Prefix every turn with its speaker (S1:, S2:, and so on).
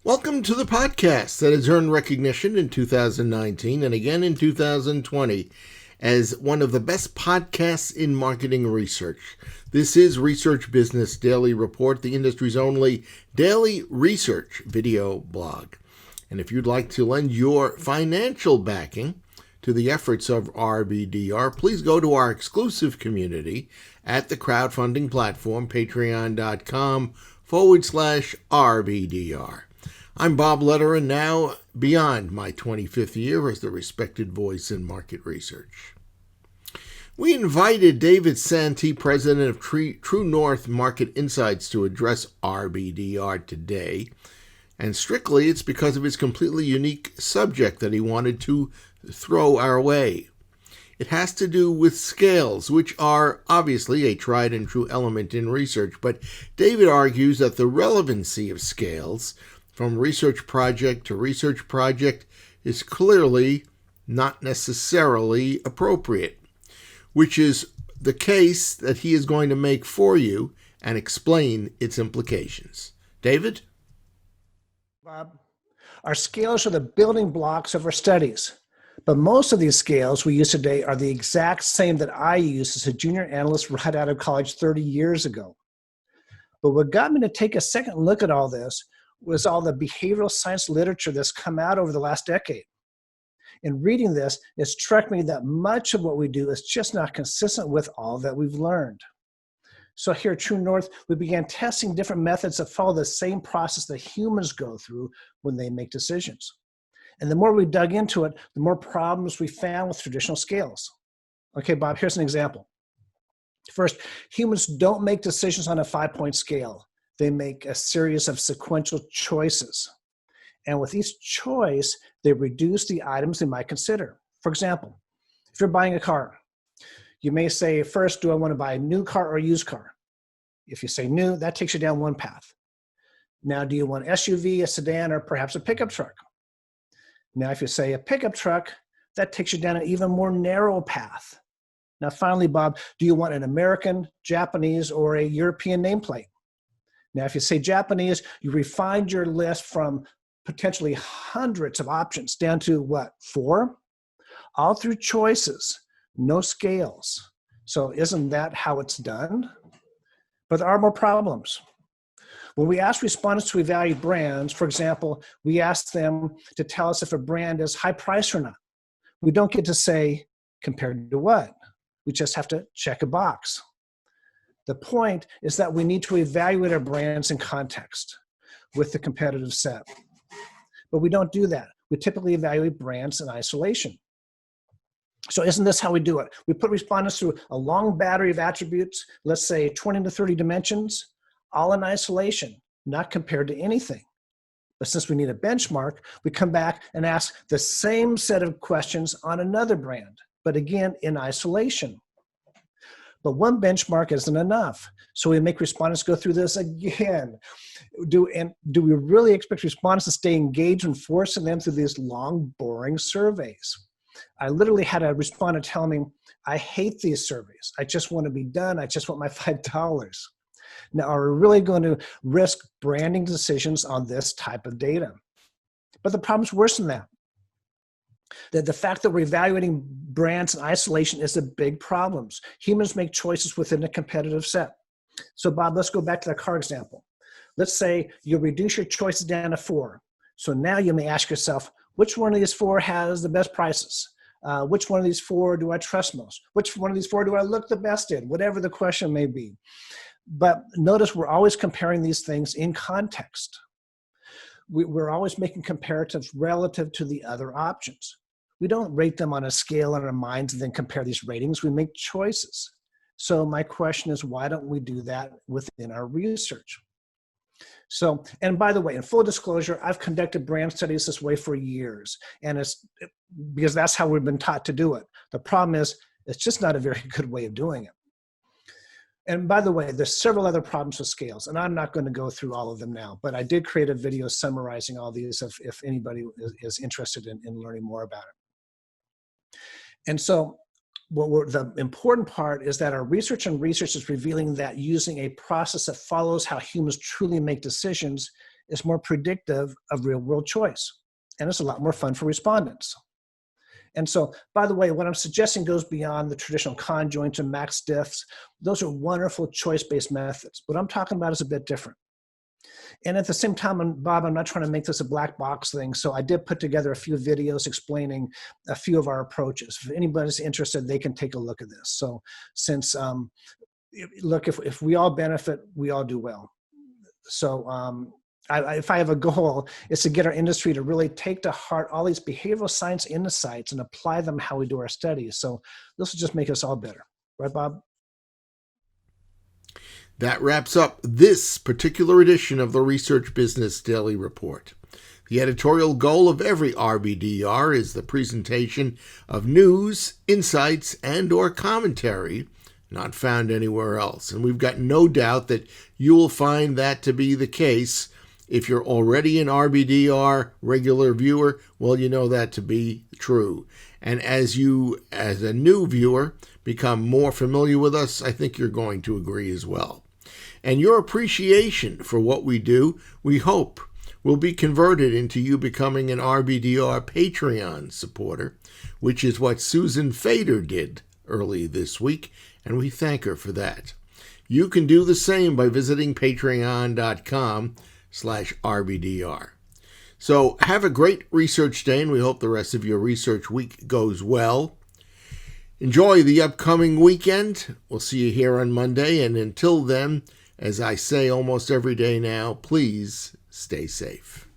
S1: Welcome to the podcast that has earned recognition in 2019 and again in 2020 as one of the best podcasts in marketing research. This is Research Business Daily Report, the industry's only daily research video blog. And if you'd like to lend your financial backing to the efforts of RBDR, please go to our exclusive community at the crowdfunding platform, patreon.com/RBDR. I'm Bob Lederer, now beyond my 25th year as the respected voice in market research. We invited David Santee, president of True North Market Insights, to address RBDR today. And strictly, it's because of his completely unique subject that he wanted to throw our way. It has to do with scales, which are obviously a tried and true element in research. But David argues that the relevancy of scales from research project to research project is clearly not necessarily appropriate, which is the case that he is going to make for you and explain its implications. David?
S2: Bob, our scales are the building blocks of our studies, but most of these scales we use today are the exact same that I used as a junior analyst right out of college 30 years ago. But what got me to take a second look at all this was all the behavioral science literature that's come out over the last decade. In reading this, it struck me that much of what we do is just not consistent with all that we've learned. So here at True North, we began testing different methods that follow the same process that humans go through when they make decisions. And the more we dug into it, the more problems we found with traditional scales. Okay, Bob, here's an example. First, humans don't make decisions on a 5-point scale. They make a series of sequential choices. And with each choice, they reduce the items they might consider. For example, if you're buying a car, you may say, first, do I want to buy a new car or a used car? If you say new, that takes you down one path. Now, do you want an SUV, a sedan, or perhaps a pickup truck? Now, if you say a pickup truck, that takes you down an even more narrow path. Now, finally, Bob, do you want an American, Japanese, or a European nameplate? Now, if you say Japanese, you refined your list from potentially hundreds of options down to what, 4? All through choices, no scales. So isn't that how it's done? But there are more problems. When we ask respondents to evaluate brands, for example, we ask them to tell us if a brand is high price or not. We don't get to say, compared to what? We just have to check a box. The point is that we need to evaluate our brands in context with the competitive set. But we don't do that. We typically evaluate brands in isolation. So isn't this how we do it? We put respondents through a long battery of attributes, let's say 20 to 30 dimensions, all in isolation, not compared to anything. But since we need a benchmark, we come back and ask the same set of questions on another brand, but again, in isolation. But one benchmark isn't enough. So we make respondents go through this again. Do we really expect respondents to stay engaged and forcing them through these long, boring surveys? I literally had a respondent tell me, I hate these surveys. I just want to be done. I just want my $5. Now, are we really going to risk branding decisions on this type of data? But the problem's worse than that. The fact that we're evaluating brands in isolation is a big problem. Humans make choices within a competitive set. So Bob, let's go back to the car example. Let's say you reduce your choices down to 4. So now you may ask yourself, which one of these 4 has the best prices? Which one of these 4 do I trust most? Which one of these 4 do I look the best in? Whatever the question may be. But notice we're always comparing these things in context. We're always making comparatives relative to the other options. We don't rate them on a scale in our minds and then compare these ratings. We make choices. So my question is, why don't we do that within our research? So, and by the way, in full disclosure, I've conducted brand studies this way for years, and it's because that's how we've been taught to do it. The problem is, it's just not a very good way of doing it. And by the way, there's several other problems with scales, and I'm not going to go through all of them now, but I did create a video summarizing all these if anybody is interested in learning more about it. And so the important part is that our research is revealing that using a process that follows how humans truly make decisions is more predictive of real-world choice, and it's a lot more fun for respondents. And so, by the way, what I'm suggesting goes beyond the traditional conjoints and max diffs. Those are wonderful choice-based methods. What I'm talking about is a bit different. And at the same time, Bob, I'm not trying to make this a black box thing. So I did put together a few videos explaining a few of our approaches. If anybody's interested, they can take a look at this. So since, look, if we all benefit, we all do well. So if I have a goal, it's to get our industry to really take to heart all these behavioral science insights and apply them how we do our studies. So this will just make us all better. Right, Bob?
S1: That wraps up this particular edition of the Research Business Daily Report. The editorial goal of every RBDR is the presentation of news, insights, and/or commentary not found anywhere else. And we've got no doubt that you will find that to be the case. If you're already an RBDR regular viewer, well, you know that to be true. And as you, as a new viewer, become more familiar with us, I think you're going to agree as well. And your appreciation for what we do, we hope, will be converted into you becoming an RBDR Patreon supporter, which is what Susan Fader did early this week, and we thank her for that. You can do the same by visiting patreon.com/RBDR. So have a great research day, and we hope the rest of your research week goes well. Enjoy the upcoming weekend. We'll see you here on Monday, and until then, as I say almost every day now, please stay safe.